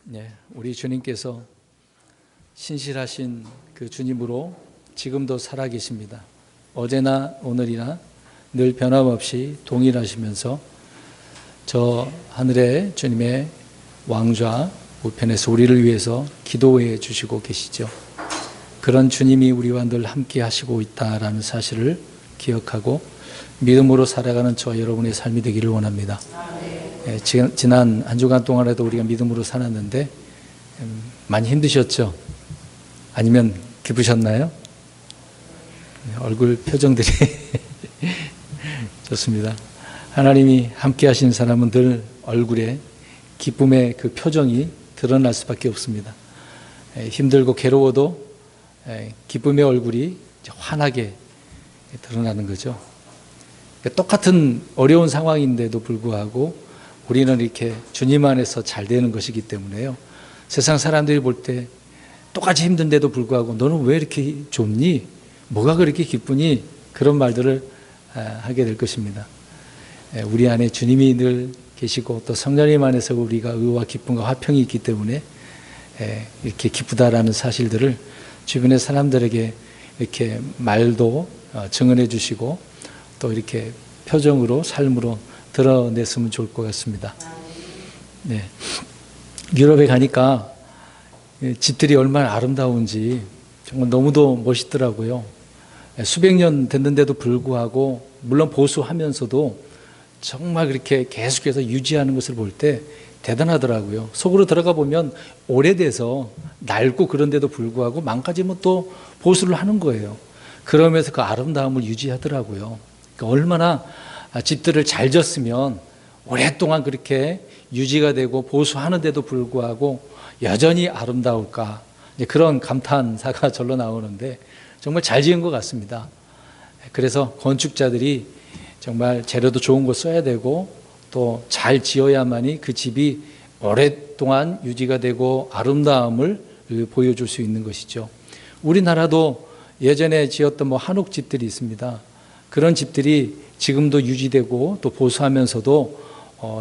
네, 우리 주님께서 신실하신 그 주님으로 지금도 살아계십니다. 어제나 오늘이나 늘 변함없이 동일하시면서 저 하늘의 주님의 왕좌 우편에서 우리를 위해서 기도해 주시고 계시죠. 그런 주님이 우리와 늘 함께 하시고 있다라는 사실을 기억하고 믿음으로 살아가는 저와 여러분의 삶이 되기를 원합니다. 지난 한 주간 동안에도 우리가 믿음으로 살았는데 많이 힘드셨죠? 아니면 기쁘셨나요? 얼굴 표정들이 좋습니다. 하나님이 함께 하신 사람은 늘 얼굴에 기쁨의 그 표정이 드러날 수밖에 없습니다. 힘들고 괴로워도 기쁨의 얼굴이 환하게 드러나는 거죠. 똑같은 어려운 상황인데도 불구하고 우리는 이렇게 주님 안에서 잘 되는 것이기 때문에요. 세상 사람들이 볼 때 똑같이 힘든데도 불구하고 너는 왜 이렇게 좋니? 뭐가 그렇게 기쁘니? 그런 말들을 하게 될 것입니다. 우리 안에 주님이 늘 계시고 또 성령님 안에서 우리가 의와 기쁨과 화평이 있기 때문에 이렇게 기쁘다라는 사실들을 주변의 사람들에게 이렇게 말도 증언해 주시고 또 이렇게 표정으로 삶으로 드러냈으면 좋을 것 같습니다. 네. 유럽에 가니까 집들이 얼마나 아름다운지 정말 너무도 멋있더라고요. 수백 년 됐는데도 불구하고 물론 보수하면서도 정말 그렇게 계속해서 유지하는 것을 볼 때 대단하더라고요. 속으로 들어가 보면 오래돼서 낡고 그런데도 불구하고 망가지면 또 보수를 하는 거예요. 그러면서 그 아름다움을 유지하더라고요. 그러니까 얼마나 집들을 잘 졌으면 오랫동안 그렇게 유지가 되고 보수하는데도 불구하고 여전히 아름다울까, 그런 감탄사가 절로 나오는데 정말 잘 지은 것 같습니다. 그래서 건축자들이 정말 재료도 좋은 거 써야 되고 또 잘 지어야만이 그 집이 오랫동안 유지가 되고 아름다움을 보여줄 수 있는 것이죠. 우리나라도 예전에 지었던 한옥 집들이 있습니다. 그런 집들이 지금도 유지되고 또 보수하면서도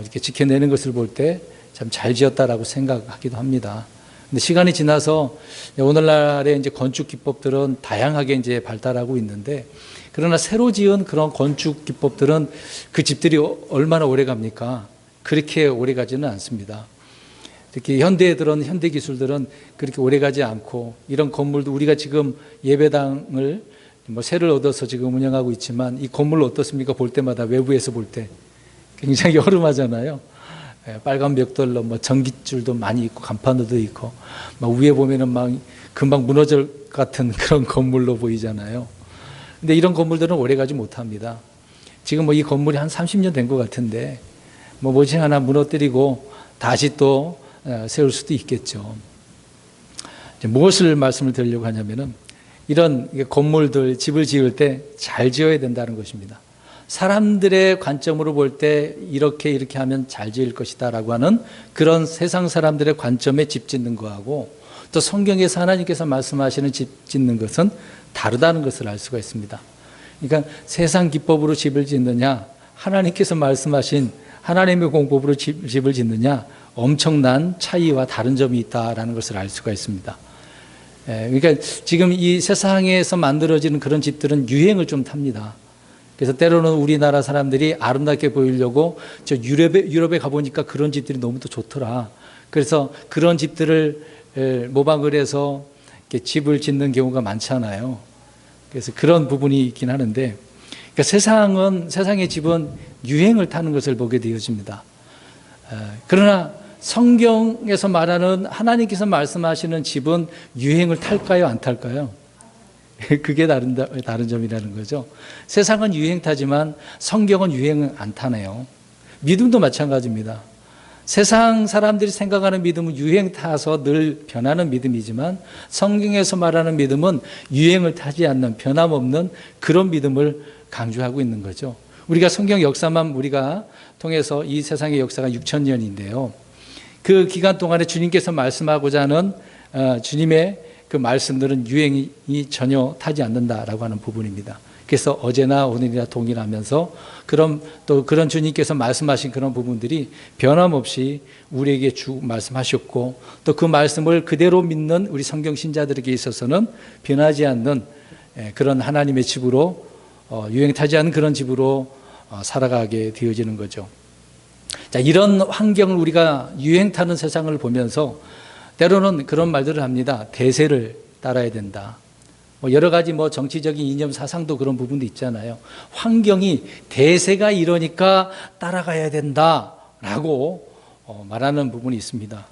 이렇게 지켜내는 것을 볼 때 참 잘 지었다라고 생각하기도 합니다. 근데 시간이 지나서 오늘날의 이제 건축 기법들은 다양하게 이제 발달하고 있는데 그러나 새로 지은 그런 건축 기법들은 그 집들이 얼마나 오래 갑니까? 그렇게 오래 가지는 않습니다. 특히 현대 기술들은 그렇게 오래 가지 않고 이런 건물도 우리가 지금 예배당을 새를 얻어서 지금 운영하고 있지만 이 건물 어떻습니까? 볼 때마다 외부에서 볼 때 굉장히 허름하잖아요. 빨간 벽돌로 전깃줄도 많이 있고 간판도 있고 위에 보면은 막 금방 무너질 것 같은 그런 건물로 보이잖아요. 근데 이런 건물들은 오래 가지 못합니다. 지금 이 건물이 한 30년 된 것 같은데 뭐지 하나 무너뜨리고 다시 또 세울 수도 있겠죠. 무엇을 말씀을 드리려고 하냐면은 이런 건물들, 집을 지을 때 잘 지어야 된다는 것입니다. 사람들의 관점으로 볼 때 이렇게 하면 잘 지을 것이다 라고 하는 그런 세상 사람들의 관점에 집 짓는 거하고 또 성경에서 하나님께서 말씀하시는 집 짓는 것은 다르다는 것을 알 수가 있습니다. 그러니까 세상 기법으로 집을 짓느냐, 하나님께서 말씀하신 하나님의 공법으로 집을 짓느냐, 엄청난 차이와 다른 점이 있다라는 것을 알 수가 있습니다. 그러니까 지금 이 세상에서 만들어지는 그런 집들은 유행을 좀 탑니다. 그래서 때로는 우리나라 사람들이 아름답게 보이려고 저 유럽에 가보니까 그런 집들이 너무 또 좋더라. 그래서 그런 집들을 모방을 해서 이렇게 집을 짓는 경우가 많잖아요. 그래서 그런 부분이 있긴 하는데, 그러니까 세상의 집은 유행을 타는 것을 보게 되어집니다. 그러나 성경에서 말하는 하나님께서 말씀하시는 집은 유행을 탈까요? 안 탈까요? 그게 다른 점이라는 거죠. 세상은 유행 타지만 성경은 유행은 안 타네요. 믿음도 마찬가지입니다. 세상 사람들이 생각하는 믿음은 유행 타서 늘 변하는 믿음이지만 성경에서 말하는 믿음은 유행을 타지 않는 변함없는 그런 믿음을 강조하고 있는 거죠. 우리가 성경 역사만 우리가 통해서 이 세상의 역사가 6,000년인데요. 그 기간 동안에 주님께서 말씀하고자 하는 주님의 그 말씀들은 유행이 전혀 타지 않는다라고 하는 부분입니다. 그래서 어제나 오늘이나 동일하면서 그런 주님께서 말씀하신 그런 부분들이 변함없이 우리에게 말씀하셨고, 또 그 말씀을 그대로 믿는 우리 성경 신자들에게 있어서는 변하지 않는 그런 하나님의 집으로, 유행 타지 않는 그런 집으로 살아가게 되어지는 거죠. 자, 이런 환경을 우리가 유행 타는 세상을 보면서 때로는 그런 말들을 합니다. 대세를 따라야 된다. 여러 가지 정치적인 이념 사상도 그런 부분도 있잖아요. 환경이 대세가 이러니까 따라가야 된다라고 말하는 부분이 있습니다.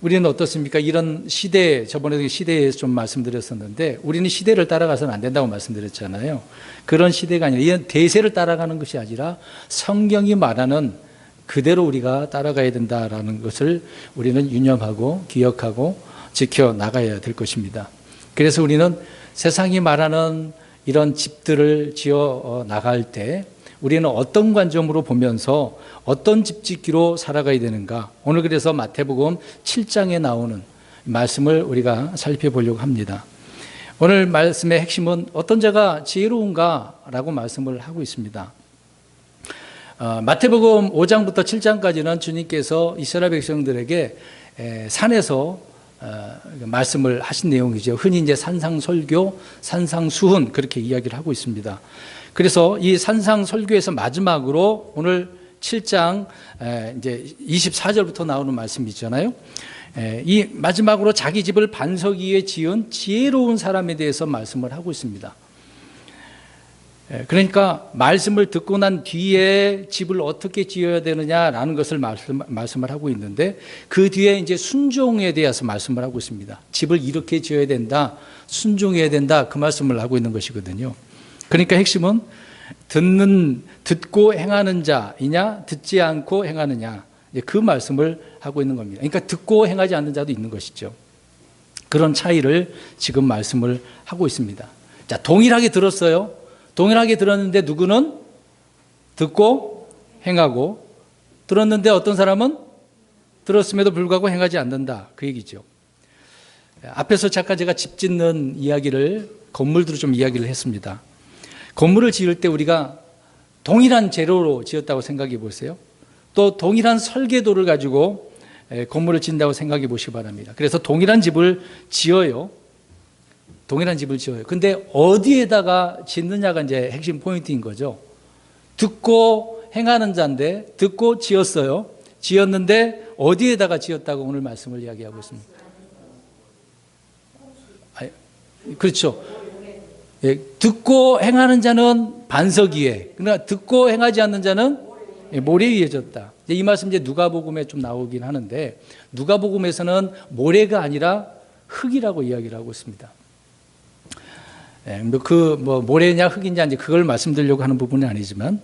우리는 어떻습니까? 이런 시대, 저번에 시대에 좀 말씀드렸었는데, 우리는 시대를 따라가서는 안 된다고 말씀드렸잖아요. 그런 시대가 아니라, 이런 대세를 따라가는 것이 아니라 성경이 말하는 그대로 우리가 따라가야 된다라는 것을 우리는 유념하고 기억하고 지켜나가야 될 것입니다. 그래서 우리는 세상이 말하는 이런 집들을 지어 나갈 때 우리는 어떤 관점으로 보면서 어떤 집 짓기로 살아가야 되는가, 오늘 그래서 마태복음 7장에 나오는 말씀을 우리가 살펴보려고 합니다. 오늘 말씀의 핵심은 어떤 자가 지혜로운가라고 말씀을 하고 있습니다. 마태복음 5장부터 7장까지는 주님께서 이스라엘 백성들에게 산에서 말씀을 하신 내용이죠. 흔히 이제 산상설교, 산상수훈 그렇게 이야기를 하고 있습니다. 그래서 이 산상설교에서 마지막으로 오늘 7장 이제 24절부터 나오는 말씀이 있잖아요. 이 마지막으로 자기 집을 반석 위에 지은 지혜로운 사람에 대해서 말씀을 하고 있습니다. 그러니까 말씀을 듣고 난 뒤에 집을 어떻게 지어야 되느냐라는 것을 말씀을 하고 있는데, 그 뒤에 이제 순종에 대해서 말씀을 하고 있습니다. 집을 이렇게 지어야 된다, 순종해야 된다, 그 말씀을 하고 있는 것이거든요. 그러니까 핵심은 듣고 행하는 자이냐, 듣지 않고 행하느냐, 그 말씀을 하고 있는 겁니다. 그러니까 듣고 행하지 않는 자도 있는 것이죠. 그런 차이를 지금 말씀을 하고 있습니다. 자, 동일하게 들었어요. 동일하게 들었는데 누구는 듣고 행하고, 들었는데 어떤 사람은 들었음에도 불구하고 행하지 않는다, 그 얘기죠. 앞에서 잠깐 제가 집 짓는 이야기를, 건물들을 좀 이야기를 했습니다. 건물을 지을 때 우리가 동일한 재료로 지었다고 생각해 보세요. 또 동일한 설계도를 가지고 건물을 짓는다고 생각해 보시기 바랍니다. 그래서 동일한 집을 지어요. 동일한 집을 지어요. 근데 어디에다가 짓느냐가 이제 핵심 포인트인 거죠. 듣고 행하는 자인데, 듣고 지었어요. 지었는데 어디에다가 지었다고 오늘 말씀을 이야기하고 있습니다. 그렇죠. 예, 듣고 행하는 자는 반석 위에, 그러나 듣고 행하지 않는 자는 모래 위에 졌다. 이 말씀 이제 누가복음에 좀 나오긴 하는데, 누가복음에서는 모래가 아니라 흙이라고 이야기를 하고 있습니다. 모래냐 흙이냐 이제 그걸 말씀드리려고 하는 부분은 아니지만,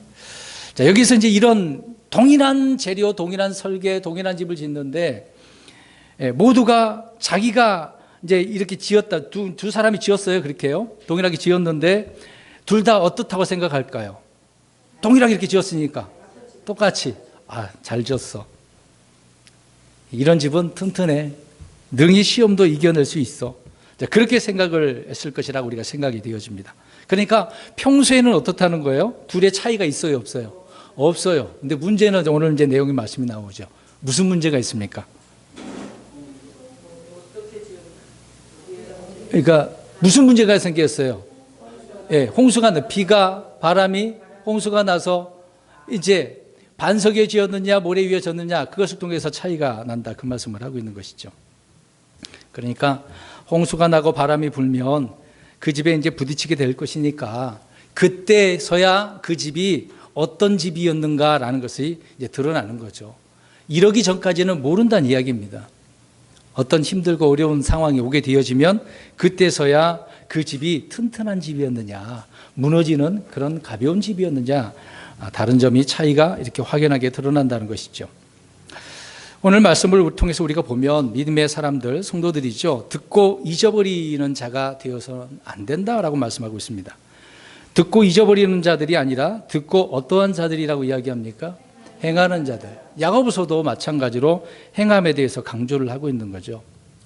자, 여기서 이제 이런 동일한 재료, 동일한 설계, 동일한 집을 짓는데, 모두가 자기가 이제 이렇게 지었다, 두 사람이 지었어요. 그렇게요. 동일하게 지었는데 둘 다 어떻다고 생각할까요? 동일하게 이렇게 지었으니까 똑같이, 잘 지었어, 이런 집은 튼튼해, 능히 시험도 이겨낼 수 있어, 그렇게 생각을 했을 것이라고 우리가 생각이 되어집니다. 그러니까 평소에는 어떻다는 거예요? 둘의 차이가 있어요, 없어요? 없어요. 근데 문제는 오늘 이제 내용이 말씀이 나오죠. 무슨 문제가 있습니까? 그러니까 무슨 문제가 생겼어요? 예, 비가, 바람이, 홍수가 나서 이제 반석에 지었느냐, 모래 위에 졌느냐, 그것을 통해서 차이가 난다, 그 말씀을 하고 있는 것이죠. 그러니까 홍수가 나고 바람이 불면 그 집에 이제 부딪히게 될 것이니까, 그때서야 그 집이 어떤 집이었는가라는 것이 이제 드러나는 거죠. 이러기 전까지는 모른다는 이야기입니다. 어떤 힘들고 어려운 상황이 오게 되어지면 그때서야 그 집이 튼튼한 집이었느냐, 무너지는 그런 가벼운 집이었느냐, 다른 점이 차이가 이렇게 확연하게 드러난다는 것이죠. 오늘 말씀을 통해서 우리가 보면 믿음의 사람들, 성도들이죠, 듣고 잊어버리는 자가 되어서는 안 된다라고 말씀하고 있습니다. 듣고 잊어버리는 자들이 아니라 듣고 어떠한 자들이라고 이야기합니까? 행하는 자들. 야고보서도 마찬가지로 행함에 대해서 강조를 하고 있는 거죠.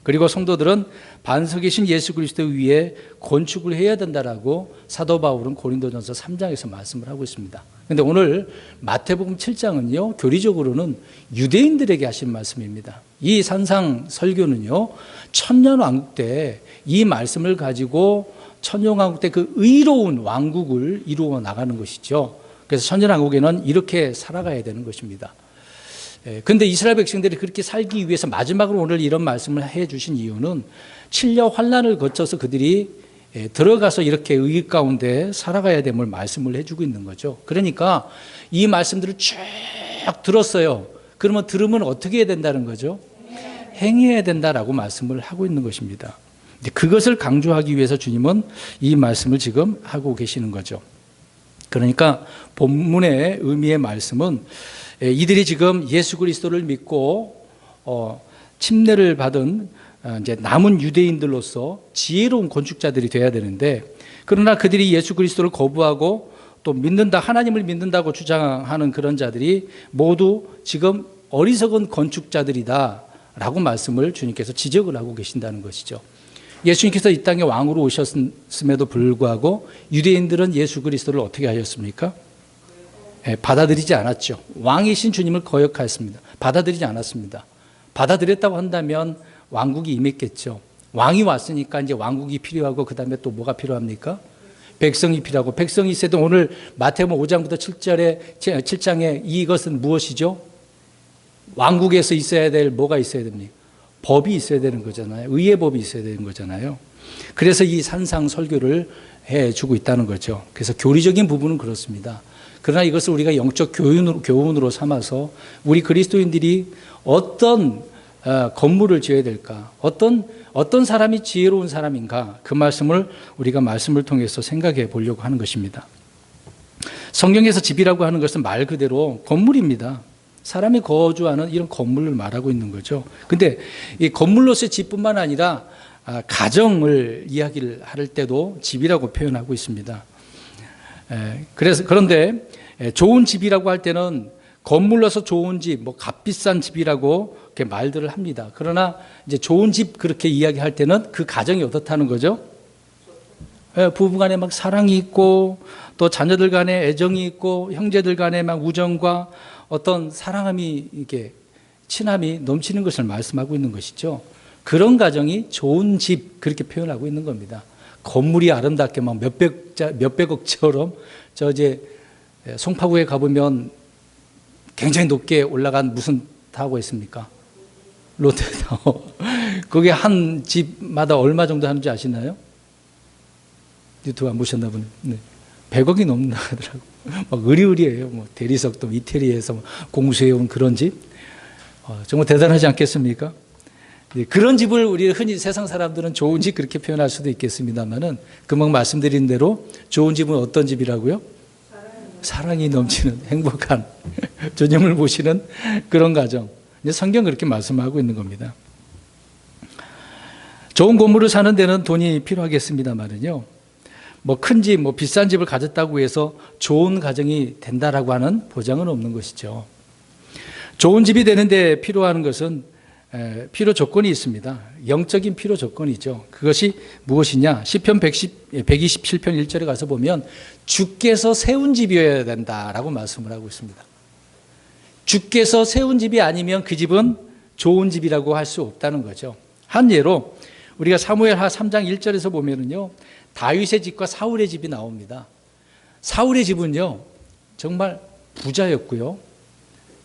그리고 성도들은 반석이신 예수 그리스도 위에 건축을 해야 된다라고 사도 바울은 고린도전서 3장에서 말씀을 하고 있습니다. 그런데 오늘 마태복음 7장은요, 교리적으로는 유대인들에게 하신 말씀입니다. 이 산상 설교는요, 천년왕국 때 이 말씀을 가지고 천년왕국 때 그 의로운 왕국을 이루어 나가는 것이죠. 그래서 천년왕국에는 이렇게 살아가야 되는 것입니다. 그런데 이스라엘 백성들이 그렇게 살기 위해서 마지막으로 오늘 이런 말씀을 해 주신 이유는 7년 환난을 거쳐서 그들이 들어가서 이렇게 의 가운데 살아가야 됨을 말씀을 해주고 있는 거죠. 그러니까 이 말씀들을 쭉 들었어요. 그러면 들으면 어떻게 해야 된다는 거죠? 행해야 된다라고 말씀을 하고 있는 것입니다. 그것을 강조하기 위해서 주님은 이 말씀을 지금 하고 계시는 거죠. 그러니까 본문의 의미의 말씀은 이들이 지금 예수 그리스도를 믿고 침례를 받은 이제 남은 유대인들로서 지혜로운 건축자들이 돼야 되는데, 그러나 그들이 예수 그리스도를 거부하고 또 믿는다, 하나님을 믿는다고 주장하는 그런 자들이 모두 지금 어리석은 건축자들이다라고 말씀을 주님께서 지적을 하고 계신다는 것이죠. 예수님께서 이 땅에 왕으로 오셨음에도 불구하고 유대인들은 예수 그리스도를 어떻게 하셨습니까? 받아들이지 않았죠. 왕이신 주님을 거역하였습니다. 받아들이지 않았습니다. 받아들였다고 한다면 왕국이 임했겠죠. 왕이 왔으니까 이제 왕국이 필요하고 그 다음에 또 뭐가 필요합니까? 백성이 필요하고, 백성이 있어야 돼. 오늘 마태복음 5장부터 7장에 이것은 무엇이죠? 왕국에서 있어야 될 뭐가 있어야 됩니까? 법이 있어야 되는 거잖아요. 의의 법이 있어야 되는 거잖아요. 그래서 이 산상 설교를 해주고 있다는 거죠. 그래서 교리적인 부분은 그렇습니다. 그러나 이것을 우리가 영적 교훈으로 삼아서 우리 그리스도인들이 어떤 건물을 지어야 될까? 어떤 사람이 지혜로운 사람인가? 그 말씀을 우리가 말씀을 통해서 생각해 보려고 하는 것입니다. 성경에서 집이라고 하는 것은 말 그대로 건물입니다. 사람이 거주하는 이런 건물을 말하고 있는 거죠. 근데 이 건물로서의 집뿐만 아니라 가정을 이야기를 할 때도 집이라고 표현하고 있습니다. 그런데 좋은 집이라고 할 때는 건물로서 좋은 집, 뭐 값비싼 집이라고 이렇게 말들을 합니다. 그러나 이제 좋은 집 그렇게 이야기할 때는 그 가정이 어떻다는 거죠? 부부간에 막 사랑이 있고 또 자녀들 간에 애정이 있고 형제들 간에 막 우정과 어떤 사랑함이 이렇게 친함이 넘치는 것을 말씀하고 있는 것이죠. 그런 가정이 좋은 집 그렇게 표현하고 있는 겁니다. 건물이 아름답게 막 몇백억처럼 저 이제 송파구에 가보면 굉장히 높게 올라간 무슨 타워가 있습니까? 롯데타워. 그게 한 집마다 얼마 정도 하는지 아시나요? 유튜브 안 보셨나 보네. 네. 100억이 넘는다 하더라고. 막 의리의리해요. 뭐 대리석도 이태리에서 공수해온 그런 집. 정말 대단하지 않겠습니까? 네, 그런 집을 우리 흔히 세상 사람들은 좋은 집 그렇게 표현할 수도 있겠습니다만은 금방 말씀드린 대로 좋은 집은 어떤 집이라고요? 사랑이 넘치는 행복한 주님을 모시는 그런 가정. 성경 그렇게 말씀하고 있는 겁니다. 좋은 건물을 사는 데는 돈이 필요하겠습니다만은요. 뭐 큰 집, 뭐 비싼 집을 가졌다고 해서 좋은 가정이 된다라고 하는 보장은 없는 것이죠. 좋은 집이 되는데 필요한 것은 필요 조건이 있습니다. 영적인 필요 조건이죠. 그것이 무엇이냐? 시편 127편 1절에 가서 보면 주께서 세운 집이어야 된다라고 말씀을 하고 있습니다. 주께서 세운 집이 아니면 그 집은 좋은 집이라고 할 수 없다는 거죠. 한 예로 우리가 사무엘하 3장 1절에서 보면은요, 다윗의 집과 사울의 집이 나옵니다. 사울의 집은요, 정말 부자였고요.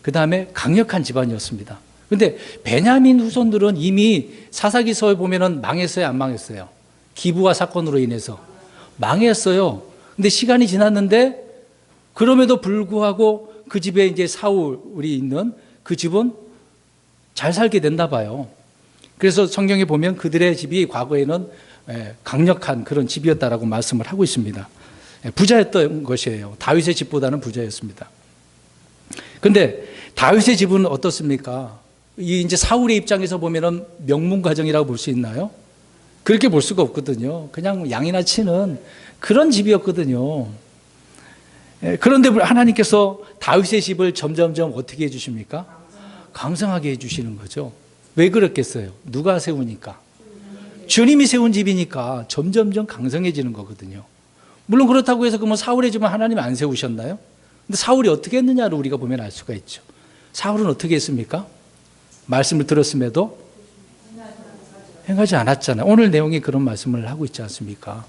그 다음에 강력한 집안이었습니다. 그런데 베냐민 후손들은 이미 사사기서에 보면은 망했어요, 안 망했어요? 기부와 사건으로 인해서 망했어요. 근데 시간이 지났는데 그럼에도 불구하고 그 집에 이제 사울이 있는 그 집은 잘 살게 됐나 봐요. 그래서 성경에 보면 그들의 집이 과거에는 강력한 그런 집이었다라고 말씀을 하고 있습니다. 부자였던 것이에요. 다윗의 집보다는 부자였습니다. 그런데 다윗의 집은 어떻습니까? 이제 사울의 입장에서 보면은 명문 가정이라고 볼 수 있나요? 그렇게 볼 수가 없거든요. 그냥 양이나 치는 그런 집이었거든요. 그런데 하나님께서 다윗의 집을 점점점 어떻게 해주십니까? 강성하게 해주시는 거죠. 왜 그렇겠어요? 누가 세우니까? 주님이 세운 집이니까 점점점 강성해지는 거거든요. 물론 그렇다고 해서 그러면 사울의 집은 하나님이 안 세우셨나요? 근데 사울이 어떻게 했느냐를 우리가 보면 알 수가 있죠. 사울은 어떻게 했습니까? 말씀을 들었음에도 행하지 않았잖아요. 오늘 내용이 그런 말씀을 하고 있지 않습니까?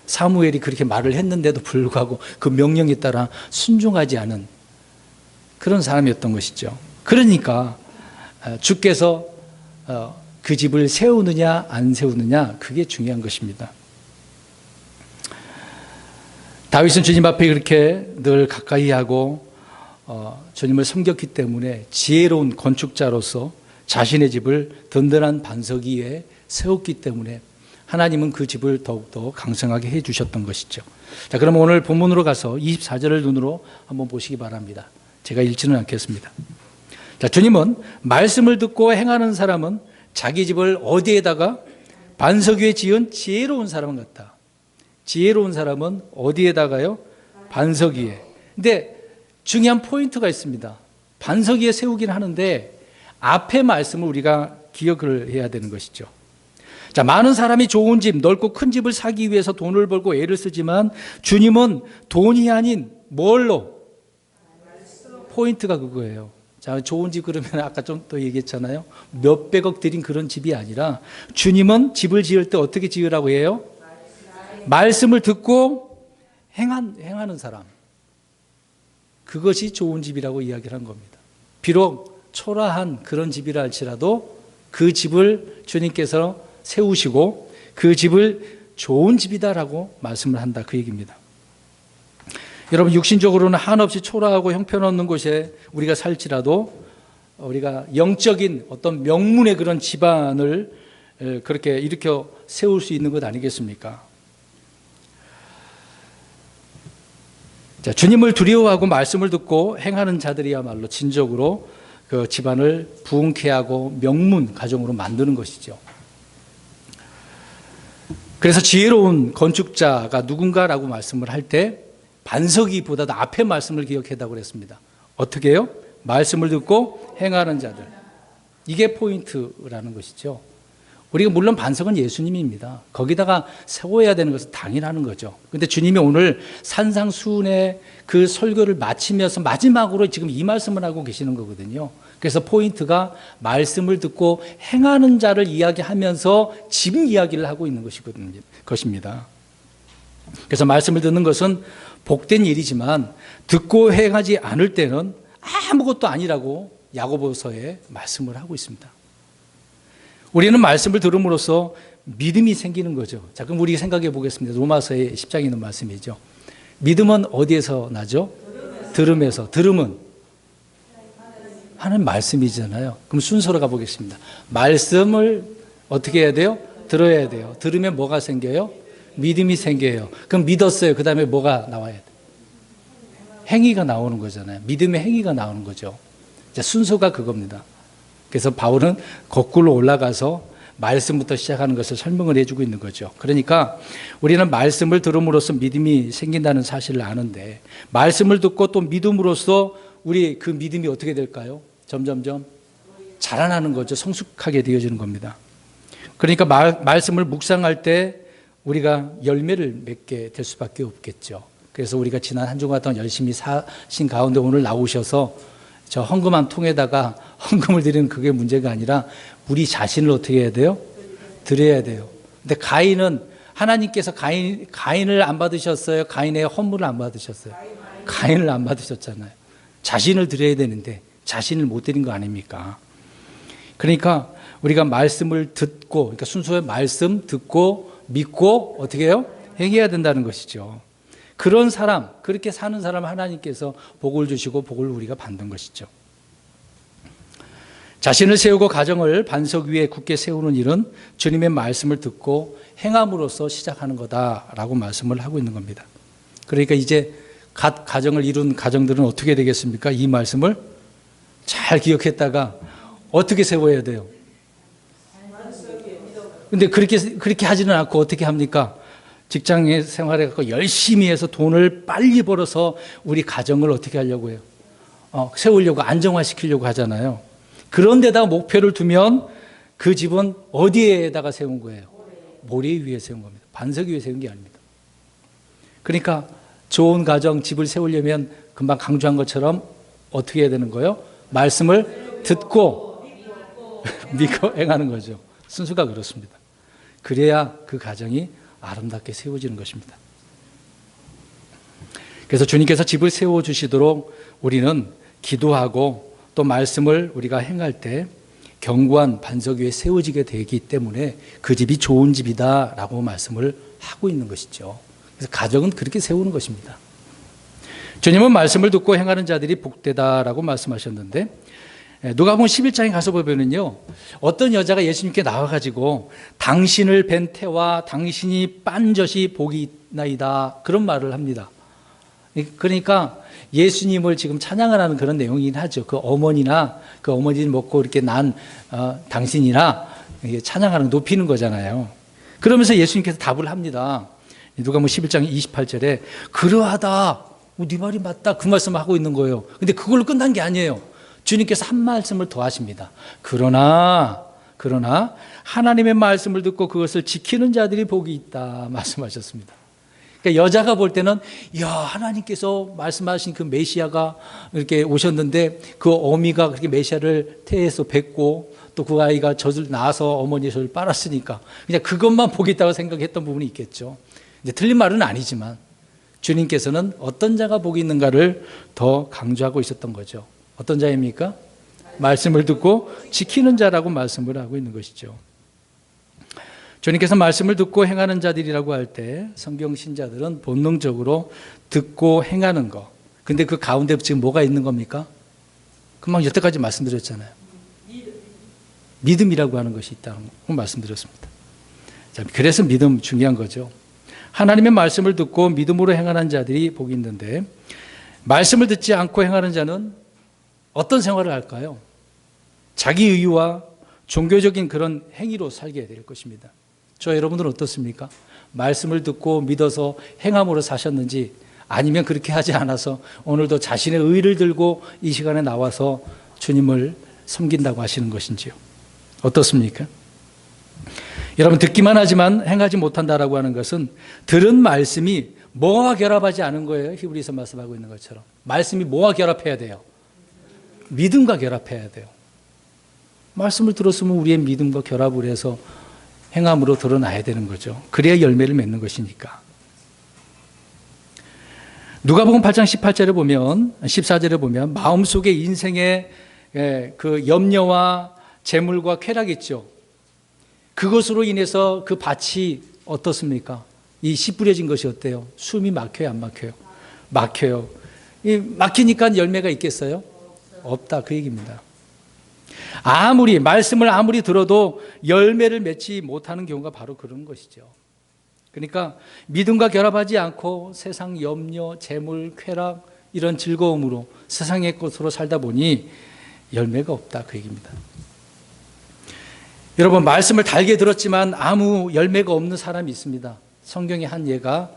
사무엘이 그렇게 말을 했는데도 불구하고 그 명령에 따라 순종하지 않은 그런 사람이었던 것이죠. 그러니까 주께서 그 집을 세우느냐 안 세우느냐 그게 중요한 것입니다. 다윗은 주님 앞에 그렇게 늘 가까이 하고 주님을 섬겼기 때문에 지혜로운 건축자로서 자신의 집을 든든한 반석 위에 세웠기 때문에 하나님은 그 집을 더욱더 강성하게 해 주셨던 것이죠. 자, 그럼 오늘 본문으로 가서 24절을 눈으로 한번 보시기 바랍니다. 제가 읽지는 않겠습니다. 자, 주님은 말씀을 듣고 행하는 사람은 자기 집을 어디에다가 반석 위에 지은 지혜로운 사람 같다. 지혜로운 사람은 어디에다가요? 반석 위에. 근데 중요한 포인트가 있습니다. 반석 위에 세우긴 하는데 앞의 말씀을 우리가 기억을 해야 되는 것이죠. 자, 많은 사람이 좋은 집, 넓고 큰 집을 사기 위해서 돈을 벌고 애를 쓰지만 주님은 돈이 아닌 뭘로? 포인트가 그거예요. 자, 좋은 집 그러면 아까 좀 더 얘기했잖아요. 몇백억 들인 그런 집이 아니라 주님은 집을 지을 때 어떻게 지으라고 해요? 말씀을 듣고 행하는 사람. 그것이 좋은 집이라고 이야기를 한 겁니다. 비록 초라한 그런 집이라 할지라도 그 집을 주님께서 세우시고 그 집을 좋은 집이다라고 말씀을 한다, 그 얘기입니다. 여러분, 육신적으로는 한없이 초라하고 형편없는 곳에 우리가 살지라도 우리가 영적인 어떤 명문의 그런 집안을 그렇게 일으켜 세울 수 있는 것 아니겠습니까? 자, 주님을 두려워하고 말씀을 듣고 행하는 자들이야말로 진정으로 그 집안을 부흥케 하고 명문 가정으로 만드는 것이죠. 그래서 지혜로운 건축자가 누군가라고 말씀을 할 때 반석이보다도 앞에 말씀을 기억해달라고 그랬습니다. 어떻게 해요? 말씀을 듣고 행하는 자들. 이게 포인트라는 것이죠. 우리가 물론 반석은 예수님입니다. 거기다가 세워야 되는 것은 당연한 거죠. 그런데 주님이 오늘 산상수훈의 그 설교를 마치면서 마지막으로 지금 이 말씀을 하고 계시는 거거든요. 그래서 포인트가 말씀을 듣고 행하는 자를 이야기하면서 집 이야기를 하고 있는 것입니다. 그래서 말씀을 듣는 것은 복된 일이지만 듣고 행하지 않을 때는 아무것도 아니라고 야고보서에 말씀을 하고 있습니다. 우리는 말씀을 들음으로써 믿음이 생기는 거죠. 자, 그럼 우리 생각해 보겠습니다. 로마서의 10장에 있는 말씀이죠. 믿음은 어디에서 나죠? 들음에서. 들음은 하는 말씀이잖아요. 그럼 순서로 가보겠습니다. 말씀을 어떻게 해야 돼요? 들어야 돼요. 들으면 뭐가 생겨요? 믿음이 생겨요. 그럼 믿었어요. 그 다음에 뭐가 나와야 돼요? 행위가 나오는 거잖아요. 믿음의 행위가 나오는 거죠. 자, 순서가 그겁니다. 그래서 바울은 거꾸로 올라가서 말씀부터 시작하는 것을 설명을 해주고 있는 거죠. 그러니까 우리는 말씀을 들음으로써 믿음이 생긴다는 사실을 아는데 말씀을 듣고 또 믿음으로써 우리 그 믿음이 어떻게 될까요? 점점점 자라나는 거죠. 성숙하게 되어지는 겁니다. 그러니까 말씀을 묵상할 때 우리가 열매를 맺게 될 수밖에 없겠죠. 그래서 우리가 지난 한 주간 동안 열심히 사신 가운데 오늘 나오셔서 저 헌금한 통에다가 헌금을 드리는 그게 문제가 아니라 우리 자신을 어떻게 해야 돼요? 드려야 돼요. 근데 가인은 하나님께서 가인을 안 받으셨어요? 가인의 헌물을 안 받으셨어요? 가인을 안 받으셨잖아요. 자신을 드려야 되는데 자신을 못 드린 거 아닙니까? 그러니까 우리가 말씀을 듣고, 그러니까 순서의 말씀 듣고 믿고 어떻게 해요? 행해야 된다는 것이죠. 그런 사람, 그렇게 사는 사람 하나님께서 복을 주시고 복을 우리가 받는 것이죠. 자신을 세우고 가정을 반석 위에 굳게 세우는 일은 주님의 말씀을 듣고 행함으로써 시작하는 거다라고 말씀을 하고 있는 겁니다. 그러니까 이제 갓 가정을 이룬 가정들은 어떻게 되겠습니까? 이 말씀을 잘 기억했다가 어떻게 세워야 돼요? 근데 그렇게 하지는 않고 어떻게 합니까? 직장에 생활해 갖고 열심히 해서 돈을 빨리 벌어서 우리 가정을 어떻게 하려고 해요? 세우려고 안정화시키려고 하잖아요. 그런 데다가 목표를 두면 그 집은 어디에다가 세운 거예요? 모래 위에 세운 겁니다. 반석 위에 세운 게 아닙니다. 그러니까 좋은 가정, 집을 세우려면 금방 강조한 것처럼 어떻게 해야 되는 거예요? 말씀을 듣고 믿고 행하는 거죠. 순수가 그렇습니다. 그래야 그 가정이 아름답게 세워지는 것입니다. 그래서 주님께서 집을 세워주시도록 우리는 기도하고 또 말씀을 우리가 행할 때 견고한 반석 위에 세워지게 되기 때문에 그 집이 좋은 집이다라고 말씀을 하고 있는 것이죠. 그래서 가정은 그렇게 세우는 것입니다. 주님은 말씀을 듣고 행하는 자들이 복되다라고 말씀하셨는데 누가복음 11장에 가서 보면요, 어떤 여자가 예수님께 나와가지고 당신을 뵌 태와 당신이 빤 젖이 복이 있나이다 그런 말을 합니다. 그러니까 예수님을 지금 찬양을 하는 그런 내용이긴 하죠. 그 어머니나 그 어머니를 먹고 이렇게 난 당신이나 찬양하는 높이는 거잖아요. 그러면서 예수님께서 답을 합니다. 누가복음 11장 28절에 그러하다, 네 말이 맞다 그 말씀을 하고 있는 거예요. 근데 그걸로 끝난 게 아니에요. 주님께서 한 말씀을 더 하십니다. 그러나 하나님의 말씀을 듣고 그것을 지키는 자들이 복이 있다 말씀하셨습니다. 그러니까 여자가 볼 때는 야, 하나님께서 말씀하신 그 메시아가 이렇게 오셨는데 그 어미가 그렇게 메시아를 태에서 뵙고 또 그 아이가 젖을 낳아서 어머니의 젖을 빨았으니까 그냥 그것만 복이 있다고 생각했던 부분이 있겠죠. 이제 틀린 말은 아니지만 주님께서는 어떤 자가 복이 있는가를 더 강조하고 있었던 거죠. 어떤 자입니까? 말씀을 듣고 지키는 자라고 말씀을 하고 있는 것이죠. 주님께서 말씀을 듣고 행하는 자들이라고 할 때 성경 신자들은 본능적으로 듣고 행하는 것. 근데 그 가운데 지금 뭐가 있는 겁니까? 금방 여태까지 말씀드렸잖아요. 믿음이라고 하는 것이 있다고 말씀드렸습니다. 자, 그래서 믿음 중요한 거죠. 하나님의 말씀을 듣고 믿음으로 행하는 자들이 복이 있는데 말씀을 듣지 않고 행하는 자는 어떤 생활을 할까요? 자기 의와 종교적인 그런 행위로 살게 될 것입니다. 저 여러분들은 어떻습니까? 말씀을 듣고 믿어서 행함으로 사셨는지 아니면 그렇게 하지 않아서 오늘도 자신의 의를 들고 이 시간에 나와서 주님을 섬긴다고 하시는 것인지요? 어떻습니까? 여러분, 듣기만 하지만 행하지 못한다라고 하는 것은 들은 말씀이 뭐와 결합하지 않은 거예요. 히브리서 말씀하고 있는 것처럼. 말씀이 뭐와 결합해야 돼요? 믿음과 결합해야 돼요. 말씀을 들었으면 우리의 믿음과 결합을 해서 행함으로 드러나야 되는 거죠. 그래야 열매를 맺는 것이니까. 누가복음 8장 18절에 보면 14절에 보면 마음속에 인생의 그 염려와 재물과 쾌락이 있죠. 그것으로 인해서 그 밭이 어떻습니까? 이 씨 뿌려진 것이 어때요? 숨이 막혀요, 안 막혀요? 막혀요. 막히니까 열매가 있겠어요? 없다, 그 얘기입니다. 말씀을 아무리 들어도 열매를 맺지 못하는 경우가 바로 그런 것이죠. 그러니까 믿음과 결합하지 않고 세상 염려, 재물, 쾌락 이런 즐거움으로 세상의 것으로 살다 보니 열매가 없다, 그 얘기입니다. 여러분, 말씀을 달게 들었지만 아무 열매가 없는 사람이 있습니다. 성경의 한 예가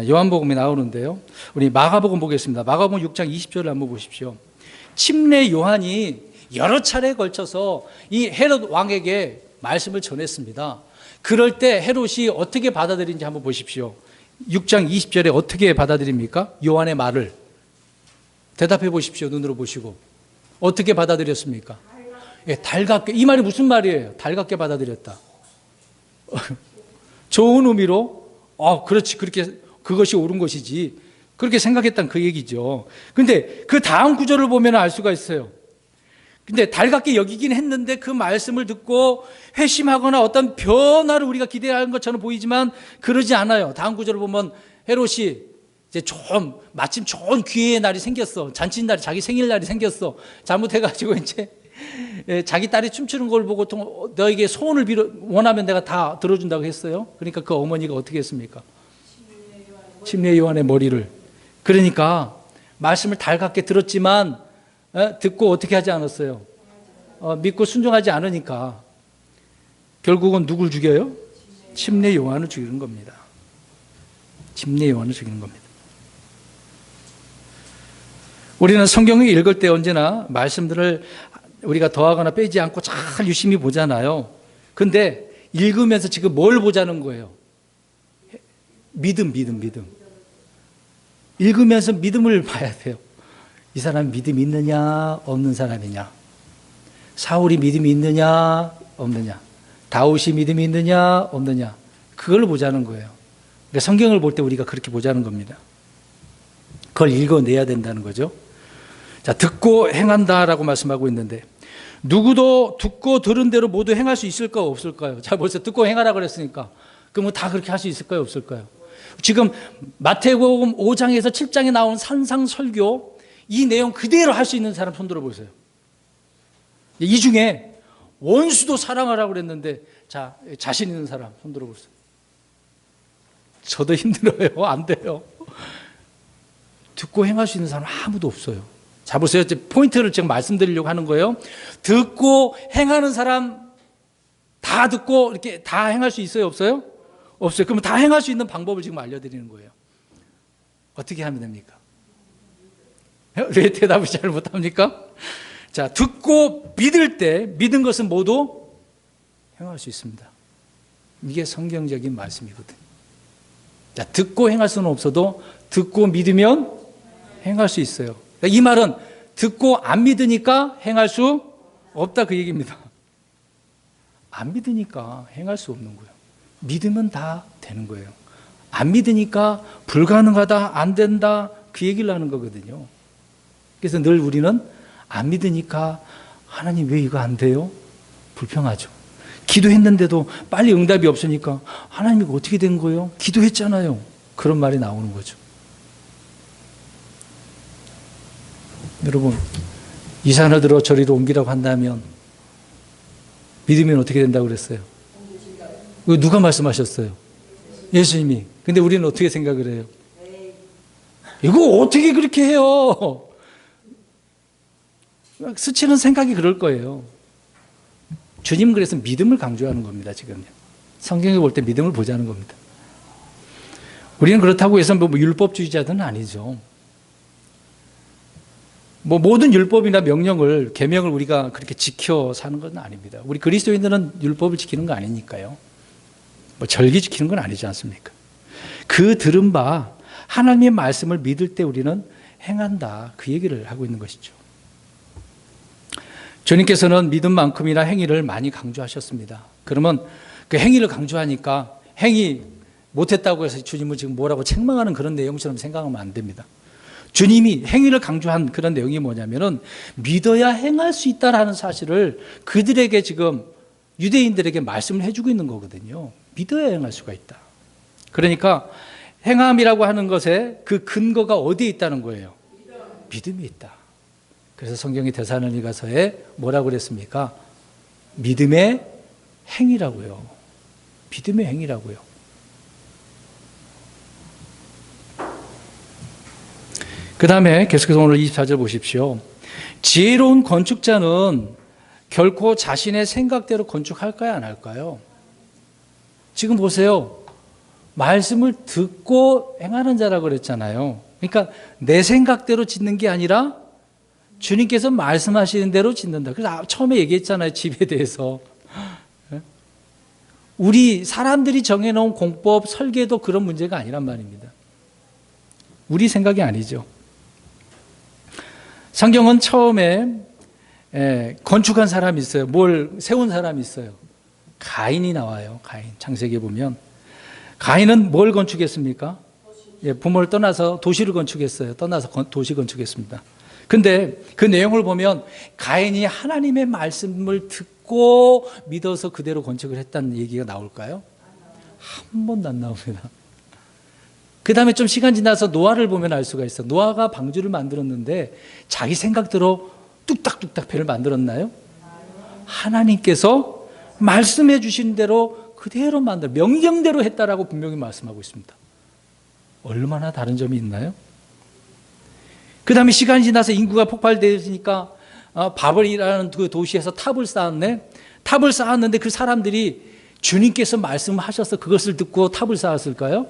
요한복음에 나오는데요. 우리 마가복음 보겠습니다. 마가복음 6장 20절을 한번 보십시오. 침례 요한이 여러 차례에 걸쳐서 이 헤롯 왕에게 말씀을 전했습니다. 그럴 때 헤롯이 어떻게 받아들인지 한번 보십시오. 6장 20절에 어떻게 받아들입니까? 요한의 말을 대답해 보십시오. 눈으로 보시고 어떻게 받아들였습니까? 예, 달갑게. 이 말이 무슨 말이에요? 달갑게 받아들였다. 좋은 의미로 그렇지, 그렇게 그것이 옳은 것이지 그렇게 생각했다는 그 얘기죠. 근데 그 다음 구절을 보면 알 수가 있어요. 근데 달갑게 여기긴 했는데 그 말씀을 듣고 회심하거나 어떤 변화를 우리가 기대하는 것처럼 보이지만 그러지 않아요. 다음 구절을 보면 헤롯이 이제 마침 좋은 기회의 날이 생겼어. 잔칫날이, 자기 생일날이 생겼어. 잘못해가지고 이제 자기 딸이 춤추는 걸 보고 너에게 소원을 원하면 내가 다 들어준다고 했어요. 그러니까 그 어머니가 어떻게 했습니까? 침례 요한의 머리를. 그러니까 말씀을 달갑게 들었지만 듣고 어떻게 하지 않았어요? 믿고 순종하지 않으니까 결국은 누굴 죽여요? 침례 요한을 죽이는 겁니다. 침례 요한을 죽이는 겁니다. 우리는 성경을 읽을 때 언제나 말씀들을 우리가 더하거나 빼지 않고 잘 유심히 보잖아요. 근데 읽으면서 지금 뭘 보자는 거예요? 믿음. 읽으면서 믿음을 봐야 돼요. 이 사람이 믿음이 있느냐 없는 사람이냐, 사울이 믿음이 있느냐 없느냐, 다윗이 믿음이 있느냐 없느냐, 그걸 보자는 거예요. 그러니까 성경을 볼 때 우리가 그렇게 보자는 겁니다. 그걸 읽어내야 된다는 거죠. 자, 듣고 행한다라고 말씀하고 있는데, 누구도 듣고 들은 대로 모두 행할 수 있을까요 없을까요? 자, 벌써 듣고 행하라 그랬으니까 그러면 다 그렇게 할 수 있을까요 없을까요? 지금 마태복음 5장에서 7장에 나온 산상설교, 이 내용 그대로 할 수 있는 사람 손 들어보세요. 이 중에 원수도 사랑하라고 그랬는데, 자, 자신 있는 사람 손 들어보세요. 저도 힘들어요. 안 돼요. 듣고 행할 수 있는 사람 아무도 없어요. 자, 보세요. 포인트를 지금 말씀드리려고 하는 거예요. 듣고 행하는 사람, 다 듣고 이렇게 다 행할 수 있어요 없어요? 없어요. 그러면 다 행할 수 있는 방법을 지금 알려드리는 거예요. 어떻게 하면 됩니까? 왜 대답을 잘 못합니까? 자, 듣고 믿을 때 믿은 것은 모두 행할 수 있습니다. 이게 성경적인 말씀이거든요. 자, 듣고 행할 수는 없어도 듣고 믿으면 행할 수 있어요. 이 말은 듣고 안 믿으니까 행할 수 없다, 그 얘기입니다. 안 믿으니까 행할 수 없는 거예요. 믿으면 다 되는 거예요. 안 믿으니까 불가능하다, 안 된다, 그 얘기를 하는 거거든요. 그래서 늘 우리는 안 믿으니까 하나님 왜 이거 안 돼요? 불평하죠. 기도했는데도 빨리 응답이 없으니까 하나님 이거 어떻게 된 거예요? 기도했잖아요. 그런 말이 나오는 거죠. 여러분, 이 산으로 저리로 옮기라고 한다면 믿으면 어떻게 된다고 그랬어요? 누가 말씀하셨어요? 예수님이. 근데 우리는 어떻게 생각을 해요? 이거 어떻게 그렇게 해요? 스치는 생각이 그럴 거예요. 주님 그래서 믿음을 강조하는 겁니다. 지금요. 성경에 볼 때 믿음을 보자는 겁니다. 우리는 그렇다고 해서 뭐 율법주의자들은 아니죠. 뭐 모든 율법이나 명령을, 계명을 우리가 그렇게 지켜 사는 건 아닙니다. 우리 그리스도인들은 율법을 지키는 거 아니니까요. 뭐 절기 지키는 건 아니지 않습니까? 그 들은 바 하나님의 말씀을 믿을 때 우리는 행한다, 그 얘기를 하고 있는 것이죠. 주님께서는 믿음만큼이나 행위를 많이 강조하셨습니다. 그러면 그 행위를 강조하니까 행위 못했다고 해서 주님을 지금 뭐라고 책망하는 그런 내용처럼 생각하면 안 됩니다. 주님이 행위를 강조한 그런 내용이 뭐냐면은 믿어야 행할 수 있다라는 사실을 그들에게 지금 유대인들에게 말씀을 해주고 있는 거거든요. 믿어야 행할 수가 있다. 그러니까 행함이라고 하는 것에 그 근거가 어디에 있다는 거예요? 믿음이 있다. 그래서 성경이 데살로니가서에 뭐라고 그랬습니까? 믿음의 행위라고요. 믿음의 행위라고요. 그 다음에 계속해서 오늘 24절 보십시오. 지혜로운 건축자는 결코 자신의 생각대로 건축할까요, 안 할까요? 지금 보세요. 말씀을 듣고 행하는 자라고 그랬잖아요. 그러니까 내 생각대로 짓는 게 아니라 주님께서 말씀하시는 대로 짓는다. 그래서 처음에 얘기했잖아요. 집에 대해서. 우리 사람들이 정해놓은 공법, 설계도 그런 문제가 아니란 말입니다. 우리 생각이 아니죠. 성경은 처음에 건축한 사람이 있어요. 뭘 세운 사람이 있어요. 가인이 나와요. 가인. 창세기에 보면 가인은 뭘 건축했습니까? 부모를 떠나서 도시를 건축했어요. 떠나서 도시 건축했습니다. 근데 그 내용을 보면 가인이 하나님의 말씀을 듣고 믿어서 그대로 건축을 했다는 얘기가 나올까요? 한 번도 안 나옵니다. 그 다음에 좀 시간 지나서 노아를 보면 알 수가 있어. 노아가 방주를 만들었는데 자기 생각대로 뚝딱뚝딱 배를 만들었나요? 하나님께서 말씀해 주신 대로 그대로 명령대로 했다라고 분명히 말씀하고 있습니다. 얼마나 다른 점이 있나요? 그 다음에 시간이 지나서 인구가 폭발되니까 바벨이라는 그 도시에서 탑을 쌓았네. 탑을 쌓았는데 그 사람들이 주님께서 말씀하셔서 그것을 듣고 탑을 쌓았을까요?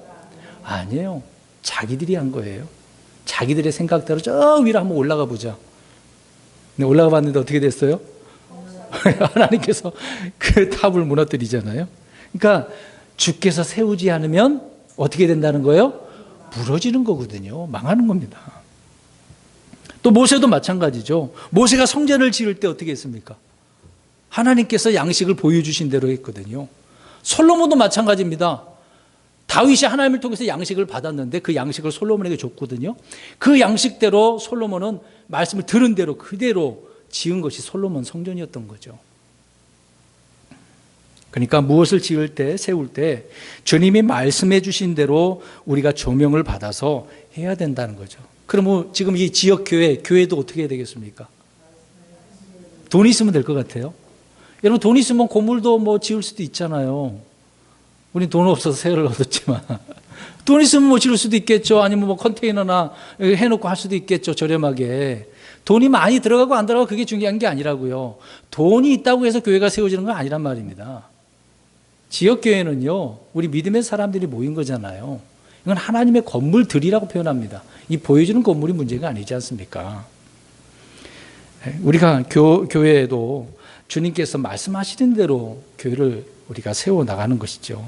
아니에요. 자기들이 한 거예요. 자기들의 생각대로 저 위로 한번 올라가 보자. 근데 올라가 봤는데 어떻게 됐어요? 하나님께서 그 탑을 무너뜨리잖아요. 그러니까 주께서 세우지 않으면 어떻게 된다는 거예요? 무너지는 거거든요. 망하는 겁니다. 또 모세도 마찬가지죠. 모세가 성전을 지을 때 어떻게 했습니까? 하나님께서 양식을 보여주신 대로 했거든요. 솔로몬도 마찬가지입니다. 다윗이 하나님을 통해서 양식을 받았는데 그 양식을 솔로몬에게 줬거든요. 그 양식대로 솔로몬은 말씀을 들은 대로 그대로 지은 것이 솔로몬 성전이었던 거죠. 그러니까 무엇을 지을 때, 세울 때 주님이 말씀해 주신 대로 우리가 조명을 받아서 해야 된다는 거죠. 그러면 지금 이 지역 교회도 어떻게 해야 되겠습니까? 돈 있으면 될 것 같아요. 여러분 돈 있으면 건물도 뭐 지을 수도 있잖아요. 우린 돈 없어서 세를 얻었지만 돈 있으면 뭐 지을 수도 있겠죠. 아니면 뭐 컨테이너나 해놓고 할 수도 있겠죠. 저렴하게. 돈이 많이 들어가고 안 들어가고 그게 중요한 게 아니라고요. 돈이 있다고 해서 교회가 세워지는 건 아니란 말입니다. 지역교회는요, 우리 믿음의 사람들이 모인 거잖아요. 이건 하나님의 건물들이라고 표현합니다. 이 보여주는 건물이 문제가 아니지 않습니까? 우리가 교회에도 주님께서 말씀하시는 대로 교회를 우리가 세워나가는 것이죠.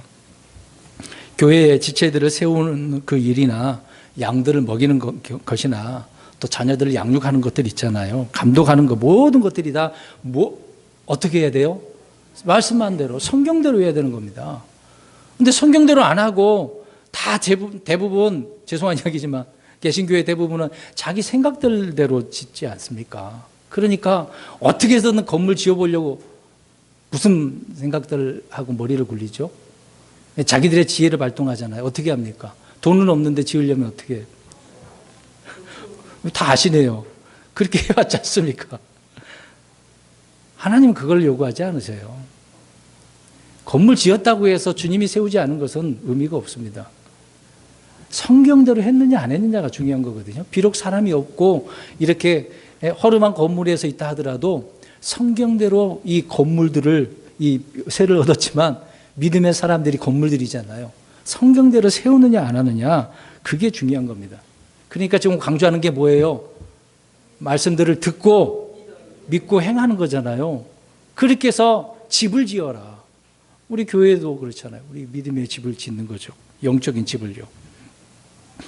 교회의 지체들을 세우는 그 일이나 양들을 먹이는 것이나 또 자녀들을 양육하는 것들 있잖아요. 감독하는 것, 모든 것들이 다 어떻게 해야 돼요? 말씀한 대로, 성경대로 해야 되는 겁니다. 근데 성경대로 안 하고 다 대부분, 죄송한 이야기지만, 개신교회 대부분은 자기 생각들대로 짓지 않습니까? 그러니까 어떻게 해서든 건물 지어보려고 무슨 생각들 하고 머리를 굴리죠? 자기들의 지혜를 발동하잖아요. 어떻게 합니까? 돈은 없는데 지으려면 어떻게 해요? 다 아시네요. 그렇게 해왔지 않습니까? 하나님은 그걸 요구하지 않으세요. 건물 지었다고 해서 주님이 세우지 않은 것은 의미가 없습니다. 성경대로 했느냐 안 했느냐가 중요한 거거든요. 비록 사람이 없고 이렇게 허름한 건물에서 있다 하더라도 성경대로 이 건물들을 이 세를 얻었지만 믿음의 사람들이 건물들이잖아요. 성경대로 세우느냐 안 하느냐 그게 중요한 겁니다. 그러니까 지금 강조하는 게 뭐예요? 말씀들을 듣고 믿고 행하는 거잖아요. 그렇게 해서 집을 지어라. 우리 교회도 그렇잖아요. 우리 믿음의 집을 짓는 거죠. 영적인 집을요.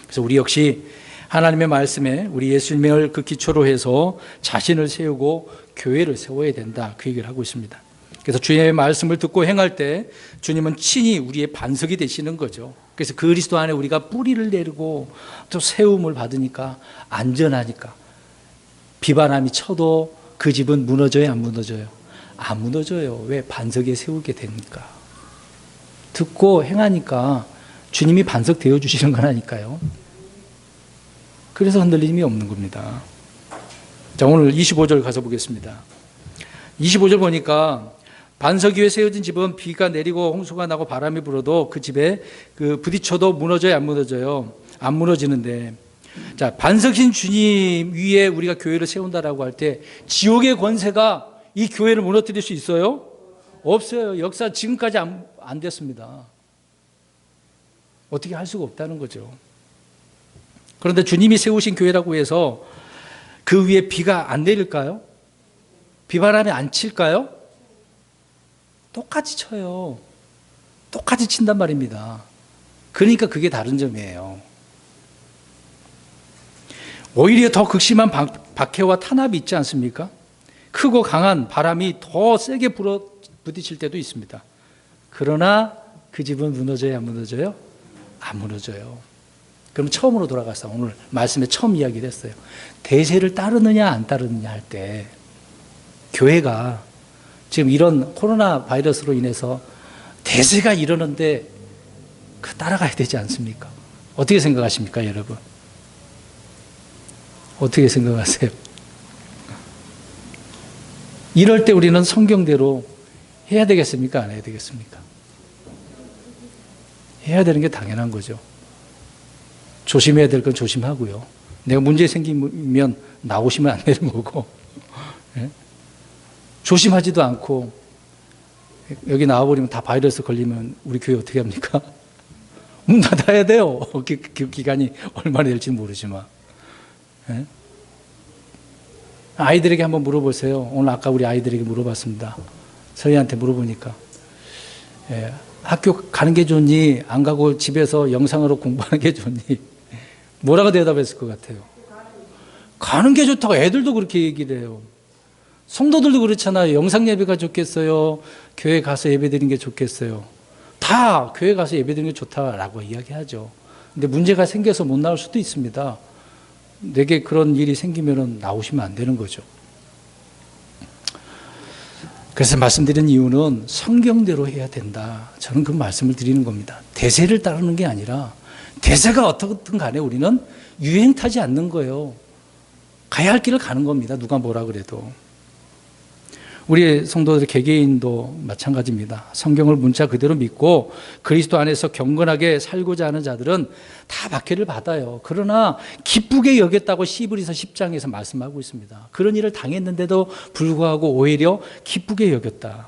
그래서 우리 역시 하나님의 말씀에 우리 예수님을 그 기초로 해서 자신을 세우고 교회를 세워야 된다. 그 얘기를 하고 있습니다. 그래서 주님의 말씀을 듣고 행할 때 주님은 친히 우리의 반석이 되시는 거죠. 그래서 그리스도 안에 우리가 뿌리를 내리고 또 세움을 받으니까 안전하니까 비바람이 쳐도 그 집은 무너져요, 안 무너져요? 안 무너져요. 왜? 반석에 세우게 되니까. 듣고 행하니까 주님이 반석 되어주시는 거라니까요. 그래서 흔들림이 없는 겁니다. 자, 오늘 25절 가서 보겠습니다. 25절 보니까 반석 위에 세워진 집은 비가 내리고 홍수가 나고 바람이 불어도 그 집에 부딪혀도 무너져요, 안 무너져요? 안 무너지는데, 자, 반석신 주님 위에 우리가 교회를 세운다라고 할 때 지옥의 권세가 이 교회를 무너뜨릴 수 있어요? 없어요. 역사 지금까지 안 됐습니다. 어떻게 할 수가 없다는 거죠. 그런데 주님이 세우신 교회라고 해서 그 위에 비가 안 내릴까요? 비바람이 안 칠까요? 똑같이 쳐요. 똑같이 친단 말입니다. 그러니까 그게 다른 점이에요. 오히려 더 극심한 박해와 탄압이 있지 않습니까? 크고 강한 바람이 더 세게 부딪힐 때도 있습니다. 그러나 그 집은 무너져요, 안 무너져요? 안 무너져요. 그럼 처음으로 돌아가서 오늘 말씀에 처음 이야기를 했어요. 대세를 따르느냐 안 따르느냐 할 때 교회가 지금 이런 코로나 바이러스로 인해서 대세가 이러는데 따라가야 되지 않습니까? 어떻게 생각하십니까, 여러분? 어떻게 생각하세요? 이럴 때 우리는 성경대로 해야 되겠습니까? 안 해야 되겠습니까? 해야 되는 게 당연한 거죠. 조심해야 될 건 조심하고요. 내가 문제 생기면 나오시면 안 되는 거고, 네? 조심하지도 않고 여기 나와버리면 다 바이러스 걸리면 우리 교회 어떻게 합니까? 문 닫아야 돼요. 그 기간이 얼마나 될지 모르지만. 네? 아이들에게 한번 물어보세요. 오늘 아까 우리 아이들에게 물어봤습니다. 저희한테 물어보니까 학교 가는 게 좋니? 안 가고 집에서 영상으로 공부하는 게 좋니? 뭐라고 대답했을 것 같아요? 가는 게 좋다고 애들도 그렇게 얘기를 해요. 성도들도 그렇잖아요. 영상 예배가 좋겠어요? 교회 가서 예배 드리는 게 좋겠어요? 다 교회 가서 예배 드리는 게 좋다라고 이야기하죠. 근데 문제가 생겨서 못 나올 수도 있습니다. 내게 그런 일이 생기면 나오시면 안 되는 거죠. 그래서 말씀드린 이유는 성경대로 해야 된다. 저는 그 말씀을 드리는 겁니다. 대세를 따르는 게 아니라 대세가 어떻든 간에 우리는 유행 타지 않는 거예요. 가야 할 길을 가는 겁니다. 누가 뭐라 그래도. 우리 성도들 개개인도 마찬가지입니다. 성경을 문자 그대로 믿고 그리스도 안에서 경건하게 살고자 하는 자들은 다 박해를 받아요. 그러나 기쁘게 여겼다고 히브리서 10장에서 말씀하고 있습니다. 그런 일을 당했는데도 불구하고 오히려 기쁘게 여겼다.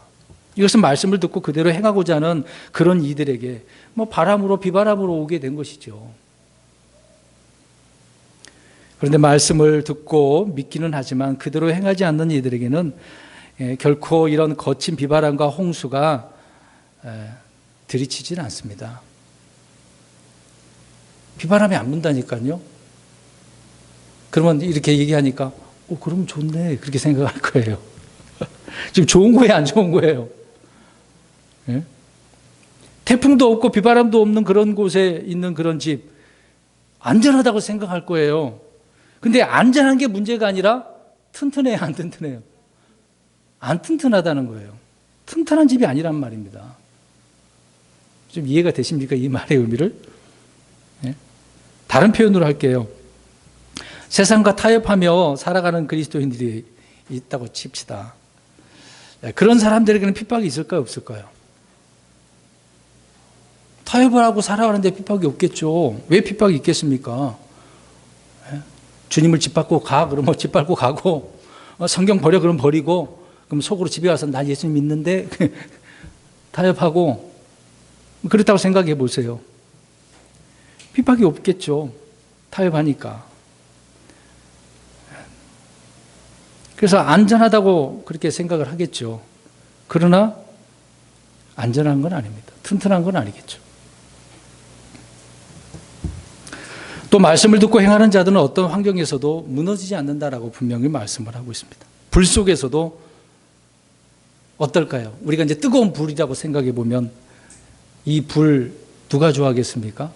이것은 말씀을 듣고 그대로 행하고자 하는 그런 이들에게 바람으로 비바람으로 오게 된 것이죠. 그런데 말씀을 듣고 믿기는 하지만 그대로 행하지 않는 이들에게는 결코 이런 거친 비바람과 홍수가 들이치지는 않습니다. 비바람이 안 분다니까요. 그러면 이렇게 얘기하니까 그럼 좋네 그렇게 생각할 거예요. 지금 좋은 거예요 안 좋은 거예요? 예? 태풍도 없고 비바람도 없는 그런 곳에 있는 그런 집 안전하다고 생각할 거예요. 근데 안전한 게 문제가 아니라 튼튼해요 안 튼튼해요? 안 튼튼하다는 거예요. 튼튼한 집이 아니란 말입니다. 좀 이해가 되십니까? 이 말의 의미를? 예? 다른 표현으로 할게요. 세상과 타협하며 살아가는 그리스도인들이 있다고 칩시다. 그런 사람들에게는 핍박이 있을까요? 없을까요? 타협을 하고 살아가는데 핍박이 없겠죠. 왜 핍박이 있겠습니까? 예? 주님을 짓밟고 가 그러면 짓밟고 가고 성경 버려 그러면 버리고 그럼 속으로 집에 와서 나 예수 믿는데 타협하고 그렇다고 생각해 보세요. 핍박이 없겠죠. 타협하니까. 그래서 안전하다고 그렇게 생각을 하겠죠. 그러나 안전한 건 아닙니다. 튼튼한 건 아니겠죠. 또 말씀을 듣고 행하는 자들은 어떤 환경에서도 무너지지 않는다라고 분명히 말씀을 하고 있습니다. 불 속에서도 어떨까요? 우리가 이제 뜨거운 불이라고 생각해 보면 이 불 누가 좋아하겠습니까?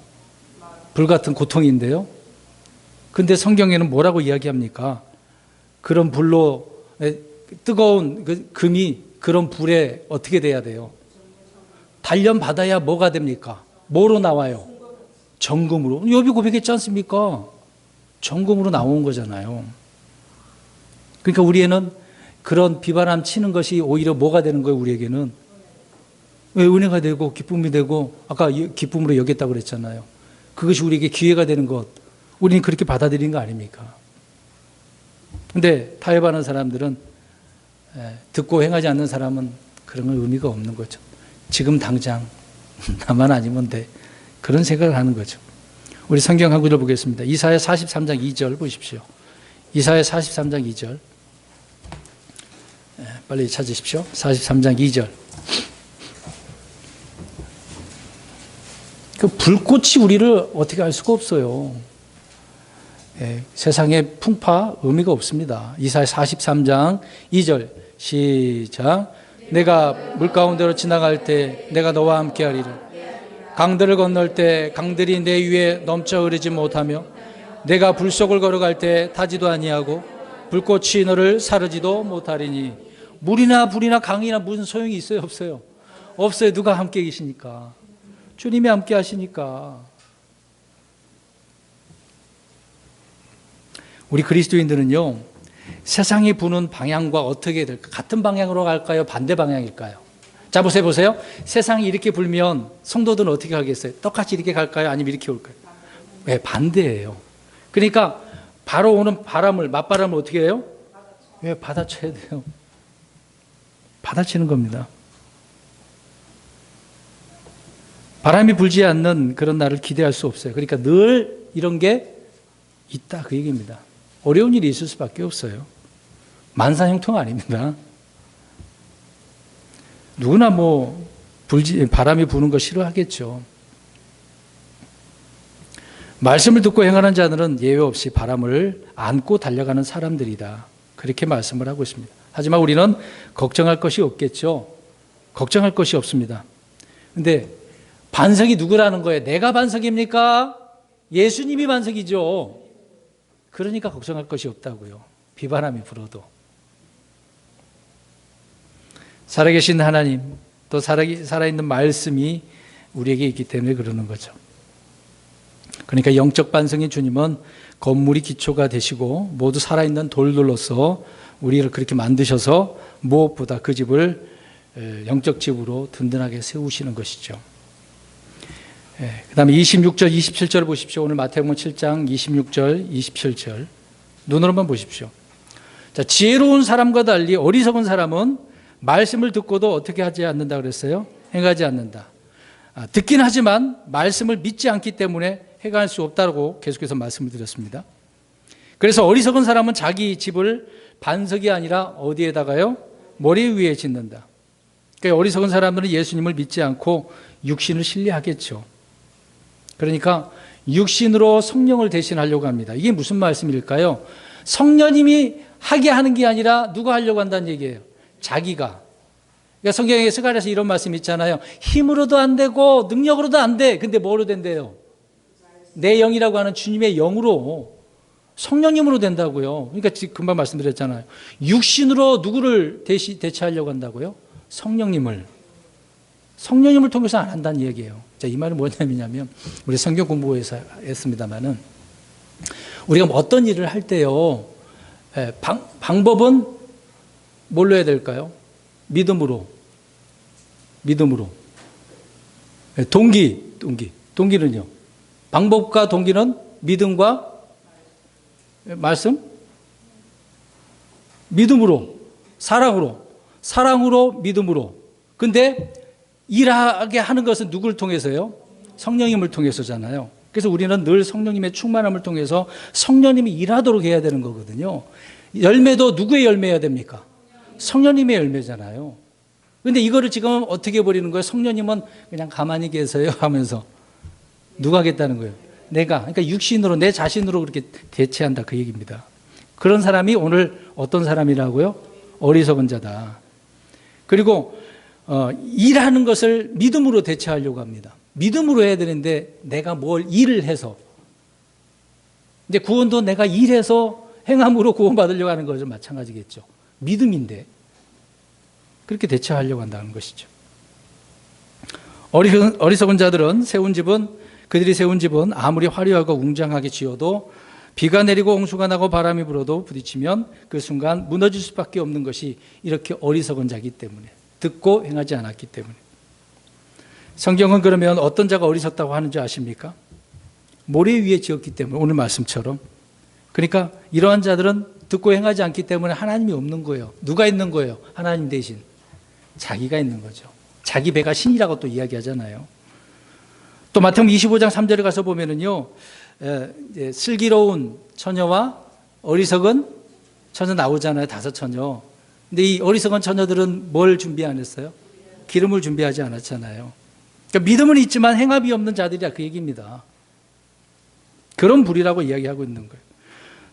불 같은 고통인데요. 근데 성경에는 뭐라고 이야기합니까? 그런 불로 뜨거운 그 금이 그런 불에 어떻게 돼야 돼요? 단련받아야 뭐가 됩니까? 뭐로 나와요? 정금으로. 욥이 고백했지 않습니까? 정금으로 나온 거잖아요. 그러니까 우리에는 그런 비바람 치는 것이 오히려 뭐가 되는 거예요, 우리에게는? 왜 은혜가 되고 기쁨이 되고 아까 기쁨으로 여겼다고 그랬잖아요. 그것이 우리에게 기회가 되는 것. 우리는 그렇게 받아들인 거 아닙니까? 근데 타협하는 사람들은 듣고 행하지 않는 사람은 그런 건 의미가 없는 거죠. 지금 당장 나만 아니면 돼. 그런 생각을 하는 거죠. 우리 성경 한 구절 보겠습니다. 이사야 43장 2절 보십시오. 이사야 43장 2절. 빨리 찾으십시오. 43장 2절. 그 불꽃이 우리를 어떻게 할 수가 없어요. 세상의 풍파 의미가 없습니다. 이사야 43장 2절 시작. 내가 물가운데로 지나갈 때 내가 너와 함께하리라. 강들을 건널 때 강들이 내 위에 넘쳐 흐르지 못하며 내가 불 속을 걸어갈 때 타지도 아니하고 불꽃이 너를 사르지도 못하리니. 물이나 불이나 강이나 무슨 소용이 있어요? 없어요? 없어요. 누가 함께 계시니까. 주님이 함께 하시니까. 우리 그리스도인들은요, 세상이 부는 방향과 어떻게 될까? 같은 방향으로 갈까요? 반대 방향일까요? 자, 보세요. 세상이 이렇게 불면 성도들은 어떻게 하겠어요? 똑같이 이렇게 갈까요? 아니면 이렇게 올까요? 네, 반대예요. 그러니까 바로 오는 바람을, 맞바람을 어떻게 해요? 왜 받아쳐야 돼요? 받아치는 겁니다. 바람이 불지 않는 그런 날을 기대할 수 없어요. 그러니까 늘 이런 게 있다 그 얘기입니다. 어려운 일이 있을 수밖에 없어요. 만사형통 아닙니다. 누구나 바람이 부는 거 싫어하겠죠. 말씀을 듣고 행하는 자들은 예외 없이 바람을 안고 달려가는 사람들이다. 그렇게 말씀을 하고 있습니다. 하지만 우리는 걱정할 것이 없겠죠. 걱정할 것이 없습니다. 근데 반석이 누구라는 거예요? 내가 반석입니까? 예수님이 반석이죠. 그러니까 걱정할 것이 없다고요. 비바람이 불어도. 살아계신 하나님, 또 살아있는 말씀이 우리에게 있기 때문에 그러는 거죠. 그러니까 영적 반석인 주님은 건물이 기초가 되시고 모두 살아있는 돌들로서 우리를 그렇게 만드셔서 무엇보다 그 집을 영적 집으로 든든하게 세우시는 것이죠. 그 다음에 26절, 27절 보십시오. 오늘 마태복음 7장 26절, 27절. 눈으로만 보십시오. 자, 지혜로운 사람과 달리 어리석은 사람은 말씀을 듣고도 어떻게 하지 않는다 그랬어요? 행하지 않는다. 듣긴 하지만 말씀을 믿지 않기 때문에 행할 수 없다고 계속해서 말씀을 드렸습니다. 그래서 어리석은 사람은 자기 집을 반석이 아니라 어디에다가요? 머리 위에 짓는다. 그러니까 어리석은 사람들은 예수님을 믿지 않고 육신을 신뢰하겠죠. 그러니까 육신으로 성령을 대신하려고 합니다. 이게 무슨 말씀일까요? 성령님이 하게 하는 게 아니라 누가 하려고 한다는 얘기예요? 자기가. 그러니까 성경에 스가랴서 이런 말씀 있잖아요. 힘으로도 안 되고 능력으로도 안 돼. 근데 뭐로 된대요? 내 영이라고 하는 주님의 영으로, 성령님으로 된다고요. 그러니까 지금 금방 말씀드렸잖아요. 육신으로 누구를 대체하려고 한다고요? 성령님을 통해서 안 한다는 얘기예요. 자, 이 말은 뭐냐면 우리 성경 공부에서 했습니다만은 우리가 어떤 일을 할 때요, 방법은 뭘로 해야 될까요? 믿음으로. 동기는요. 방법과 동기는 믿음과 말씀? 믿음으로, 사랑으로, 믿음으로. 근데 일하게 하는 것은 누구를 통해서요? 성령님을 통해서잖아요. 그래서 우리는 늘 성령님의 충만함을 통해서 성령님이 일하도록 해야 되는 거거든요. 열매도 누구의 열매여야 됩니까? 성령님의 열매잖아요. 근데 이거를 지금 어떻게 해버리는 거예요? 성령님은 그냥 가만히 계세요 하면서 누가 하겠다는 거예요? 내가. 그러니까 육신으로, 내 자신으로 그렇게 대체한다, 그 얘기입니다. 그런 사람이 오늘 어떤 사람이라고요? 어리석은 자다. 그리고 일하는 것을 믿음으로 대체하려고 합니다. 믿음으로 해야 되는데 내가 뭘 일을 해서. 근데 구원도 내가 일해서 행함으로 구원받으려고 하는 것은 마찬가지겠죠. 믿음인데 그렇게 대처하려고 한다는 것이죠. 어리석은 자들은 그들이 세운 집은 아무리 화려하고 웅장하게 지어도 비가 내리고 홍수가 나고 바람이 불어도 부딪히면 그 순간 무너질 수밖에 없는 것이 이렇게 어리석은 자이기 때문에, 듣고 행하지 않았기 때문에. 성경은 그러면 어떤 자가 어리석다고 하는지 아십니까? 모래 위에 지었기 때문에, 오늘 말씀처럼. 그러니까 이러한 자들은 듣고 행하지 않기 때문에 하나님이 없는 거예요. 누가 있는 거예요? 하나님 대신 자기가 있는 거죠. 자기 배가 신이라고 또 이야기하잖아요. 또 마태복음 25장 3절에 가서 보면은요, 슬기로운 처녀와 어리석은 처녀 나오잖아요. 5처녀. 근데 이 어리석은 처녀들은 뭘 준비 안 했어요? 기름을 준비하지 않았잖아요. 그러니까 믿음은 있지만 행함이 없는 자들이야, 그 얘기입니다. 그런 불이라고 이야기하고 있는 거예요.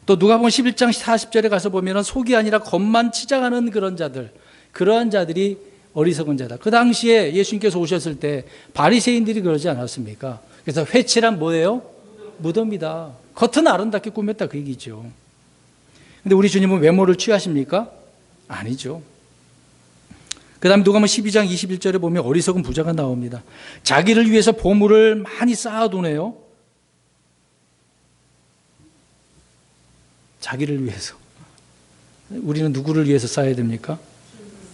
또 누가복음 11장 40절에 가서 보면은 속이 아니라 겉만 치장하는 그러한 자들이 어리석은 자다. 그 당시에 예수님께서 오셨을 때 바리새인들이 그러지 않았습니까? 그래서 회칠한 뭐예요? 무덤이다. 겉은 아름답게 꾸몄다, 그 얘기죠. 근데 우리 주님은 외모를 취하십니까? 아니죠. 그 다음에 누가복음 12장 21절에 보면 어리석은 부자가 나옵니다. 자기를 위해서 보물을 많이 쌓아두네요. 자기를 위해서. 우리는 누구를 위해서 쌓아야 됩니까?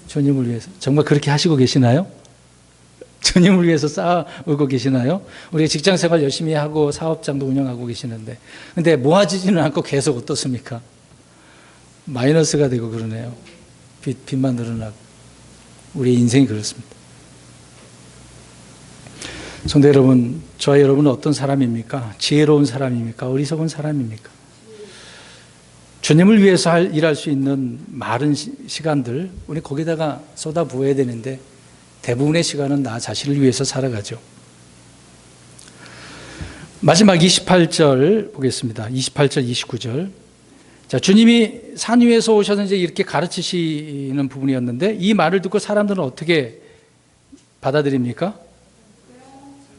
주님을 위해서. 정말 그렇게 하시고 계시나요? 주님을 위해서 쌓아오고 계시나요? 우리가 직장생활 열심히 하고 사업장도 운영하고 계시는데, 근데 모아지지는 않고 계속 어떻습니까? 마이너스가 되고 그러네요. 빚만 늘어나고. 우리의 인생이 그렇습니다. 성도 여러분, 저와 여러분은 어떤 사람입니까? 지혜로운 사람입니까? 어리석은 사람입니까? 주님을 위해서 일할 수 있는 많은 시간들 우리 거기다가 쏟아부어야 되는데 대부분의 시간은 나 자신을 위해서 살아가죠. 마지막 28절 보겠습니다. 28절, 29절. 자, 주님이 산 위에서 오셔서 이제 이렇게 가르치시는 부분이었는데 이 말을 듣고 사람들은 어떻게 받아들입니까?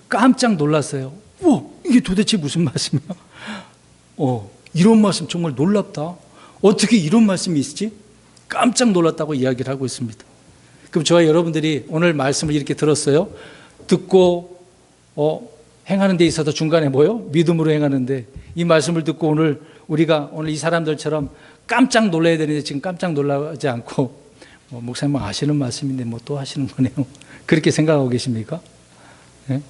깜짝 놀랐어요. 우와, 이게 도대체 무슨 말씀이야? 이런 말씀 정말 놀랍다. 어떻게 이런 말씀이 있지? 깜짝 놀랐다고 이야기를 하고 있습니다. 그럼 저와 여러분들이 오늘 말씀을 이렇게 들었어요. 듣고 행하는 데 있어서 중간에 뭐요? 믿음으로 행하는데 이 말씀을 듣고 우리가 오늘 이 사람들처럼 깜짝 놀라야 되는데 지금 깜짝 놀라지 않고 목사님 아시는 말씀인데 또 하시는 거네요. 그렇게 생각하고 계십니까? 네?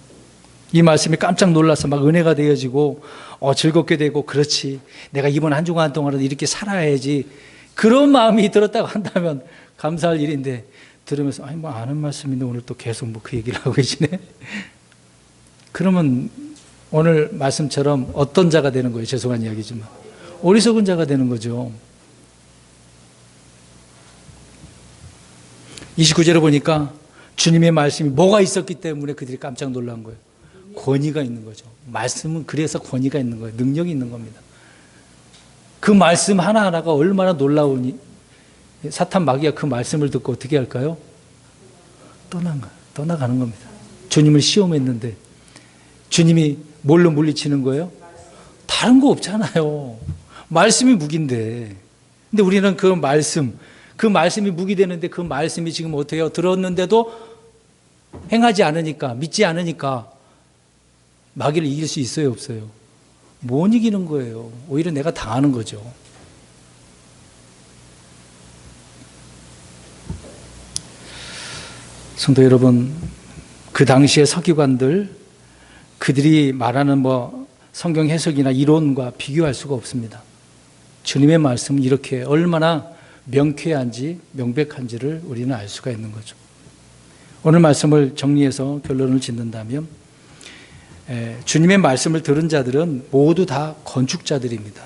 이 말씀이 깜짝 놀라서 막 은혜가 되어지고 즐겁게 되고 그렇지 내가 이번 한 주간 동안은 이렇게 살아야지 그런 마음이 들었다고 한다면 감사할 일인데 들으면서 아는 말씀인데 오늘 또 계속 그 얘기를 하고 계시네. 그러면 오늘 말씀처럼 어떤 자가 되는 거예요? 죄송한 이야기지만 어리석은 자가 되는 거죠. 29절에 보니까 주님의 말씀이 뭐가 있었기 때문에 그들이 깜짝 놀란 거예요. 권위가 있는 거죠. 말씀은 그래서 권위가 있는 거예요. 능력이 있는 겁니다. 그 말씀 하나하나가 얼마나 놀라우니 사탄 마귀가 그 말씀을 듣고 어떻게 할까요? 떠나가는 겁니다. 주님을 시험했는데 주님이 뭘로 물리치는 거예요? 다른 거 없잖아요. 말씀이 무기인데. 근데 우리는 그 말씀이 무기 되는데 그 말씀이 지금 어떻게 해요? 들었는데도 행하지 않으니까, 믿지 않으니까 마귀를 이길 수 있어요, 없어요? 못 이기는 거예요. 오히려 내가 당하는 거죠. 성도 여러분, 그 당시의 서기관들, 그들이 말하는 성경 해석이나 이론과 비교할 수가 없습니다. 주님의 말씀은 이렇게 얼마나 명쾌한지, 명백한지를 우리는 알 수가 있는 거죠. 오늘 말씀을 정리해서 결론을 짓는다면, 주님의 말씀을 들은 자들은 모두 다 건축자들입니다.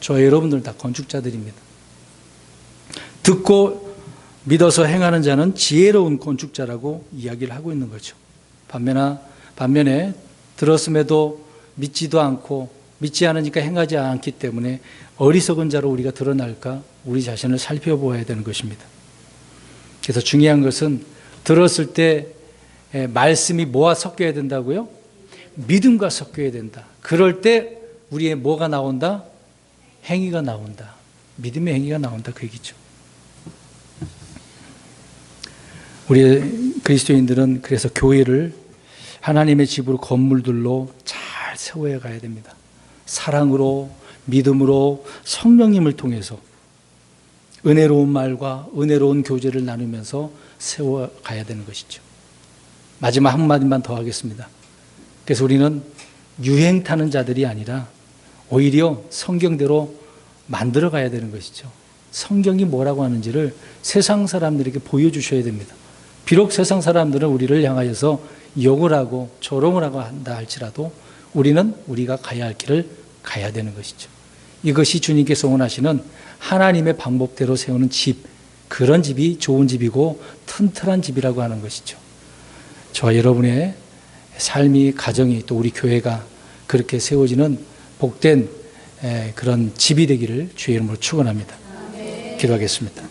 저와 여러분들 다 건축자들입니다. 듣고 믿어서 행하는 자는 지혜로운 건축자라고 이야기를 하고 있는 거죠. 반면에 들었음에도 믿지도 않고 믿지 않으니까 행하지 않기 때문에 어리석은 자로 우리가 드러날까 우리 자신을 살펴보아야 되는 것입니다. 그래서 중요한 것은 들었을 때 말씀이 뭐와 섞여야 된다고요? 믿음과 섞여야 된다. 그럴 때 우리의 뭐가 나온다? 행위가 나온다. 믿음의 행위가 나온다. 그 얘기죠. 우리 그리스도인들은 그래서 교회를 하나님의 집으로 건물들로 잘 세워야 가야 됩니다. 사랑으로, 믿음으로, 성령님을 통해서 은혜로운 말과 은혜로운 교제를 나누면서 세워가야 되는 것이죠. 마지막 한마디만 더 하겠습니다. 그래서 우리는 유행 타는 자들이 아니라 오히려 성경대로 만들어 가야 되는 것이죠. 성경이 뭐라고 하는지를 세상 사람들에게 보여주셔야 됩니다. 비록 세상 사람들은 우리를 향하여서 욕을 하고 조롱을 하고 한다 할지라도 우리는 우리가 가야 할 길을 가야 되는 것이죠. 이것이 주님께서 원하시는 하나님의 방법대로 세우는 집, 그런 집이 좋은 집이고 튼튼한 집이라고 하는 것이죠. 저와 여러분의 삶이, 가정이, 또 우리 교회가 그렇게 세워지는 복된 그런 집이 되기를 주의 이름으로 축원합니다. 기도하겠습니다.